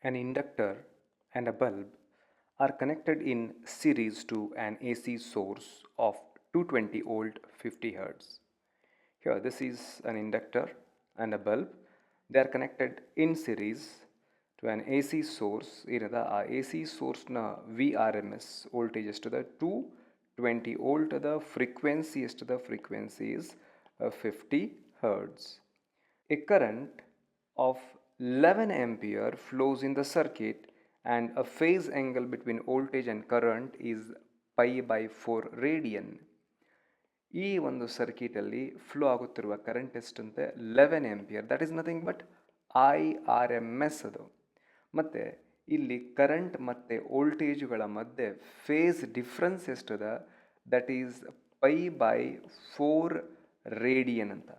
An inductor and a bulb are connected in series to an AC source of 220 volt 50 Hz. Here this is an inductor and a bulb. They are connected in series to an AC source. ಏನದ ಆ AC sourceನ VRMS voltage ಎಷ್ಟದ 220 volt ಅದ frequency ಎಷ್ಟದ frequency is 50 Hz. A current of 11 ampere flows in the circuit and a phase angle between voltage and current is pi by 4 radian. ಈ ಒಂದು ಸರ್ಕ್ಯೂಟಲ್ಲಿ flow ಆಗುತ್ತಿರುವ current ಎಷ್ಟಂತೆ 11 ampere. That is nothing but IRMS ಅದು. ಮತ್ತು ಇಲ್ಲಿ current ಮತ್ತು ವೋಲ್ಟೇಜ್ಗಳ ಮಧ್ಯೆ ಫೇಸ್ ಡಿಫ್ರೆನ್ಸ್ ಎಷ್ಟದ, that is pi by 4 radian ಅಂತ.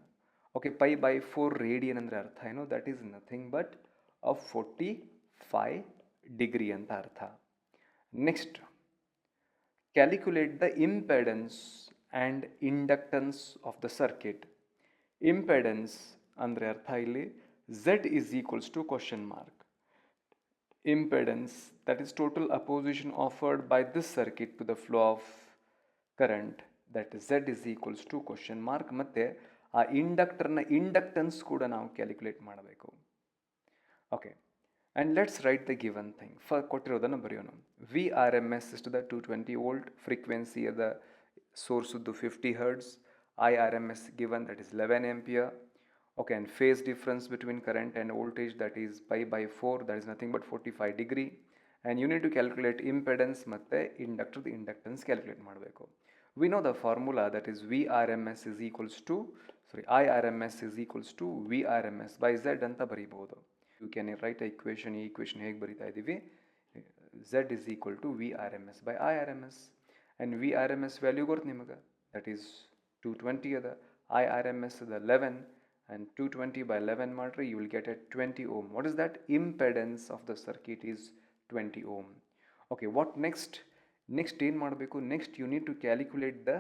ಓಕೆ, ಪೈ ಬೈ 4 ರೇಡಿಯನ್ ಅಂದರೆ ಅರ್ಥ ಏನು? That is nothing but 45 degree ಅಂತ ಅರ್ಥ. Next, calculate the impedance and inductance of the circuit. Impedance ಅಂದರೆ ಅರ್ಥ ಇಲ್ಲಿ Z is equals to question mark. Impedance, that is total opposition offered by this circuit to the flow of current, that is Z is equals to question mark. ಮತ್ತು ಆ ಇಂಡಕ್ಟರ್ನ inductance ಕೂಡ ನಾವು calculate ಮಾಡಬೇಕು. Okay, and let's write the given thing. ಕೊಟ್ಟಿರೋದನ್ನು ಬರೆಯೋಣ. VRMS ಇಷ್ಟದ 220 volt, frequency ಅದ ಸೋರ್ಸದ್ದು 50 Hz, IRMS given that is 11 ampere. Okay, and phase difference between current and voltage, that is pi by 4, that is nothing but 45 degree. And you need to calculate impedance ಮತ್ತೆ inductor the inductance calculate ಮಾಡಬೇಕು. We know the formula, that is IRMS is equals to VRMS by Z ಅಂತ ಬರೀಬಹುದು. You can write a equation. ಈ equation ಹೇಗೆ ಬರೀತಾ ಇದ್ದೀವಿ? Z is equal to VRMS by IRMS. And VRMS value ಗೊತ್ತು ನಿಮಗೆ, that is 220 ಅದ, IRMS ಅದ 11, and 220 by 11 ಮಾಡ್ರೆ you will get a 20 ohm. What is that? Impedance of the circuit is 20 ohm. Okay, what next? Next ಏನು ಮಾಡಬೇಕು? Next you need to calculate the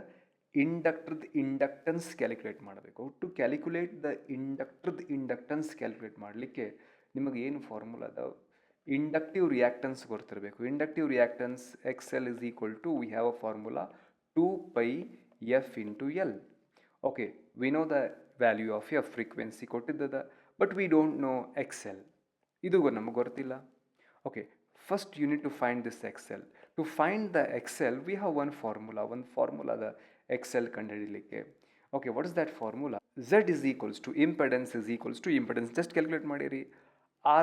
inductor inductance calculate ಮಾಡಬೇಕು. To calculate the inductor inductance calculate ಮಾಡಲಿಕ್ಕೆ ನಿಮಗೆ ಏನು formula ಅದ? Inductive reactance ಗೊತ್ತಿರಬೇಕು. Inductive reactance XL is equal to, we have a formula 2 pi f into L. Okay, we know the value of f, frequency ಕೊಟ್ಟಿದ್ದದ, but we don't know XL. ಇದು ನಮಗೆ ಗೊತ್ತಿಲ್ಲ. Okay, first you need to find this XL. To find the XL, we have one formula the XL ಕಂಡುಹಿಡಿಯಲಿಕ್ಕೆ. Okay, what is that formula? Z is equals to impedance is equals to impedance. Just calculate ಮಾಡಿರಿ,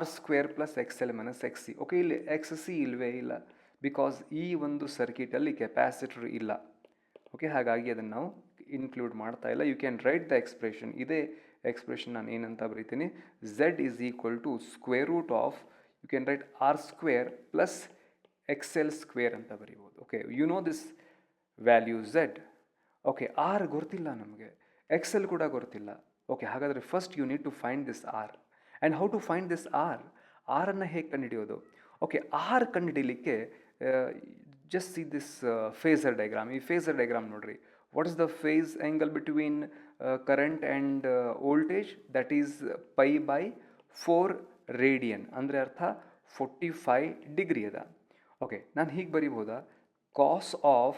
R square plus XL minus XC. Okay, ಇಲ್ಲಿ XC ಇಲ್ವೇ ಇಲ್ಲ, because ಈ ಒಂದು ಸರ್ಕ್ಯೂಟಲ್ಲಿ capacitor ಇಲ್ಲ. Okay, ಹಾಗಾಗಿ ಅದನ್ನು ನಾವು ಇನ್ಕ್ಲೂಡ್ ಮಾಡ್ತಾ ಇಲ್ಲ. You can write the expression. ಇದೇ ಎಕ್ಸ್ಪ್ರೆಷನ್ ನಾನು ಏನಂತ ಬರೀತೀನಿ? Z is equal to square root of, you can write R square plus XL square ಅಂತ ಬರೀಬೋದು. Okay, you know this value Z. Okay, R ಗೊತ್ತಿಲ್ಲ ನಮಗೆ, XL ಕೂಡ ಗೊತ್ತಿಲ್ಲ. ಓಕೆ, ಹಾಗಾದರೆ first you need to find this R. And how to find this R? ಅನ್ನು ಹೇಗೆ ಕಂಡುಹಿಡಿಯೋದು? ಓಕೆ, R ಕಂಡುಹಿಡಿಯಲಿಕ್ಕೆ just see this phasor diagram. ಈ phasor diagram ನೋಡ್ರಿ. What is the phase angle between current and voltage? That is pi by 4 radian. ಅಂದರೆ ಅರ್ಥ 45 degree ಅದ. Okay, ನಾನು ಹೀಗೆ ಬರಿಬೋದಾ? cos of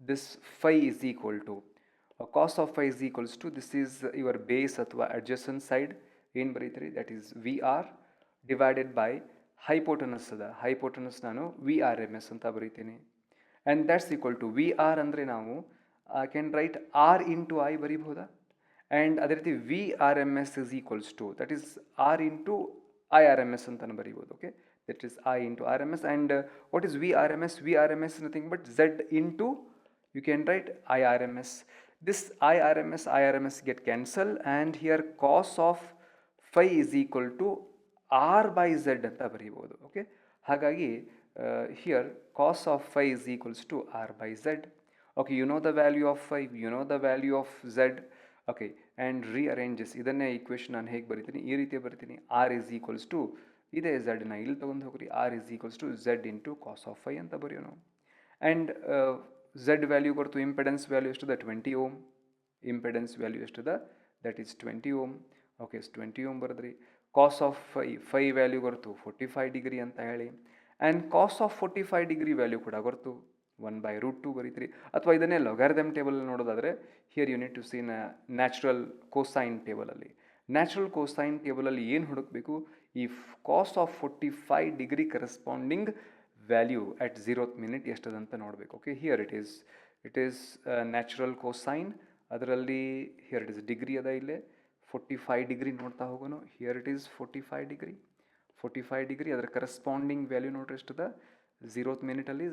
this phi is equal to, cos of phi is equals to, this is your base ಅಥವಾ adjacent side. ಏನು ಬರೀತೀರಿ? that is VR divided by hypotenuse ಅದ. hypotenuse ನಾನು VRMS ಅಂತ ಬರೀತೀನಿ. and that's equal to VR ಅಂದರೆ ನಾವು can write R into I ಬರೀಬಹುದಾ? And ಅದೇ ರೀತಿ VRMS is equals to, that is R into IRMS ಅಂತಲೂ ಬರೀಬೋದು. Okay, that is I into RMS. and what is VRMS? VRMS is nothing but Z into, you can write IRMS. This IRMS get cancelled, and here cos of phi is equal to R by Z ಅಂತ ಬರೀಬೋದು. Okay, ಹಾಗಾಗಿ here cos of phi is equals to R by Z. Okay, you know the value of phi, you know the value of Z. Okay, and rearranges ಇದನ್ನೇ equation ನಾನು ಹೇಗೆ ಬರಿತೀನಿ? ಈ ರೀತಿ ಬರಿತೀನಿ. R is equals to, ಇದೇ Z ನ ಇಲ್ಲಿ ತೊಗೊಂಡು ಹೋಗ್ರಿ, R is equals to Z into cos of phi ಅಂತ ಬರೆಯೋಣ. ಆ್ಯಂಡ್ Z ವ್ಯಾಲ್ಯೂ ಕೊಡ್ತು, ಇಂಪೆಡೆನ್ಸ್ ವ್ಯಾಲ್ಯೂ ಎಷ್ಟದ? 20 ಓಮ್. ಇಂಪೆಡೆನ್ಸ್ ವ್ಯಾಲ್ಯೂ ಎಷ್ಟದ? That is 20 ohm. Okay, 20 ohm ಬರೆದ್ರಿ. ಕಾಸ್ ಆಫ್ ಫೈ ವ್ಯಾಲ್ಯೂ ಗೊತ್ತು 45 ಡಿಗ್ರಿ ಅಂತ ಹೇಳಿ. And cos of 45 degree value ಕೂಡ ಗೊತ್ತು 1/√2 ಬರೀತೀರಿ. ಅಥವಾ ಇದನ್ನೇ ಲೊಗಾರಿದಮ್ ಟೇಬಲ್ ನೋಡೋದಾದರೆ here unit to see natural cosine ಟೇಬಲಲ್ಲಿ. ನ್ಯಾಚುರಲ್ ಕೋಸೈನ್ ಟೇಬಲಲ್ಲಿ ಏನು ಹುಡುಕಬೇಕು, ಈ ಕಾಸ್ ಆಫ್ 45 ಡಿಗ್ರಿ corresponding value at 0th minute ಎಷ್ಟದಂತ ನೋಡಬೇಕು. Okay, here it is natural cosine. ಅದರಲ್ಲಿ ಹಿಯರ್ ಇಟ್ ಇಸ್ ಡಿಗ್ರಿ ಅದ ಇಲ್ಲೇ 45 ಡಿಗ್ರಿ ನೋಡ್ತಾ ಹೋಗೋಣ. ಹಿಯರ್ ಇಟ್ ಈಸ್ 45 ಡಿಗ್ರಿ ಅದರ ಕರೆಸ್ಪಾಂಡಿಂಗ್ ವ್ಯಾಲ್ಯೂ ನೋಡ್ರಿ ಎಷ್ಟದ 0th ಮಿನಿಟಲ್ಲಿ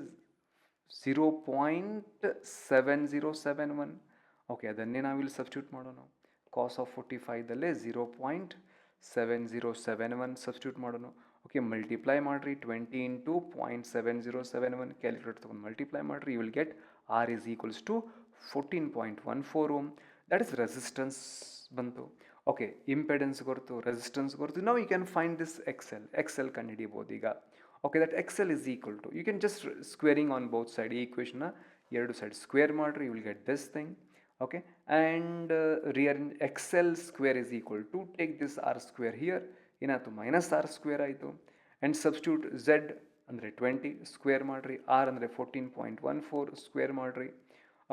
0.7071. ಓಕೆ, ಅದನ್ನೇ ನಾವಿಲ್ಲಿ ಸಬ್ಸ್ಟಿಟ್ಯೂಟ್ ಮಾಡೋಣ. ಕಾಸ್ ಆಫ್ 45ದಲ್ಲೇ 0.7071 ಸಬ್ಸ್ಟಿಟ್ಯೂಟ್ ಮಾಡೋಣ. ಓಕೆ, ಮಲ್ಟಿಪ್ಲೈ ಮಾಡಿರಿ 20 ಇಂಟು 0.7071 ಕ್ಯಾಲ್ಕುಲೇಟರ್ ತೊಗೊಂಡು ಮಲ್ಟಿಪ್ಲೈ ಮಾಡಿರಿ. You will get R is equals to 14.14 ohm. That is resistance ಬಂತು. ಓಕೆ, ಇಂಪೆಡೆನ್ಸ್ ಗೊತ್ತು, ರೆಸಿಸ್ಟೆನ್ಸ್ ಗೊತ್ತು. ನಾವು you can find this XL ಕಂಡುಹಿಡಿಯಬಹುದು ಈಗ. Okay, that XL is equal to, you can just squaring on both side. ಈ ಈಕ್ವೇಷನ್ನ ಎರಡು side square ಮಾಡಿರಿ, you will get this thing. Okay, and XL square is equal to take this R square here, ಏನಾಯ್ತು minus R square ಆಯಿತು. And substitute Z ಅಂದರೆ 20 square ಮಾಡಿರಿ, R ಅಂದರೆ 14.14 square ಮಾಡಿರಿ.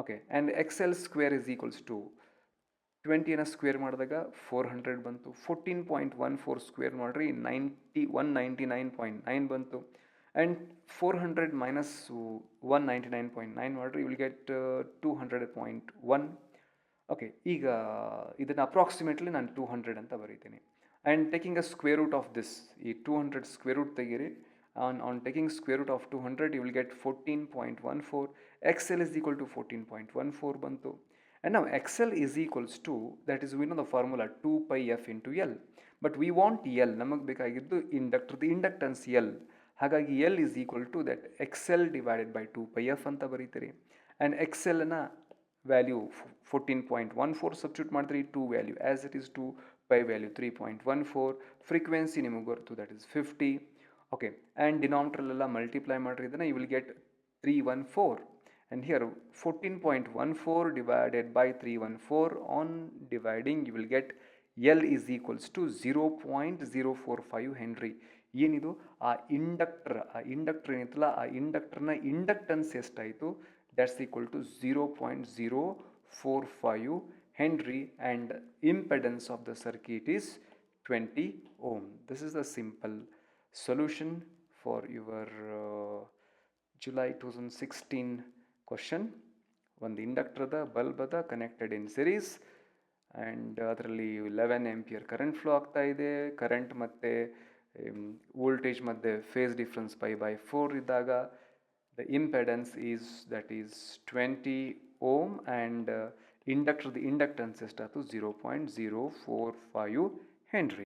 Okay, and XL square is equals to 20ನ square ಮಾಡಿದಾಗ 400 ಬಂತು. 14.14 square ಮಾಡಿರಿ 199.9 ಬಂತು. ಆ್ಯಂಡ್ 400 ಮೈನಸ್ 199.9 ಮಾಡಿರಿ, ಯು ವಿಲ್ ಗೆಟ್ 200.1. ಓಕೆ, ಈಗ ಇದನ್ನು ಅಪ್ರಾಕ್ಸಿಮೇಟ್ಲಿ ನಾನು 200 ಅಂತ ಬರೀತೀನಿ. And taking a square root of this, ಈ 200 ಸ್ಕ್ವೇರ್ ರೂಟ್ ತೆಗೀರಿ. On taking square root of 200 you will get 14.14. XL is equal to 14.14 ಬಂತು. And now XL is equals to, that is we know the formula 2 pi f into L. But we want L, ನಮಗೆ ಬೇಕಾಗಿದ್ದು inductor, the inductance L. ಹಾಗಾಗಿ L is equal to that XL divided by 2 pi f ಅಂತ ಬರೀತೀರಿ. And XLನ value 14.14 substitute ಮಾಡ್ತೀರಿ. 2 value as it is 2 pi value 3.14. Frequency ನಿಮಗೆ ಗೊತ್ತು, that is 50. Okay, and ಡಿನಾಮಿನೇಟರಲ್ಲೆಲ್ಲ ಮಲ್ಟಿಪ್ಲೈ ಮಾಡಿರಿ ಇದನ್ನು, you will get 314. And here 14.14 divided by 314, on dividing you will get L is equals to 0.045 Henry. ಏನಿದು ಆ inductor ಏನಿತ್ತಲ್ಲ, ಆ ಇಂಡಕ್ಟರ್ನ ಇಂಡಕ್ಟನ್ಸ್ ಎಷ್ಟಾಯಿತು, that's equal to 0.045 Henry. And impedance of the circuit is 20 ohm. This is the simple solution for your July 2016 question. ಒಂದು ಇಂಡಕ್ಟರ್ದ bulb ಅದ connected in series, and ಅದರಲ್ಲಿ 11 ampere current flow ಆಗ್ತಾ ಇದೆ. ಕರೆಂಟ್ ಮತ್ತು ವೋಲ್ಟೇಜ್ ಮಧ್ಯೆ phase difference 5/4 ಇದ್ದಾಗ the impedance is that is 20 ohm. And ಇಂಡಕ್ಟರ್ದು inductance ಎಷ್ಟಾಯ್ತು 0.045 ಹೆನ್ರಿ.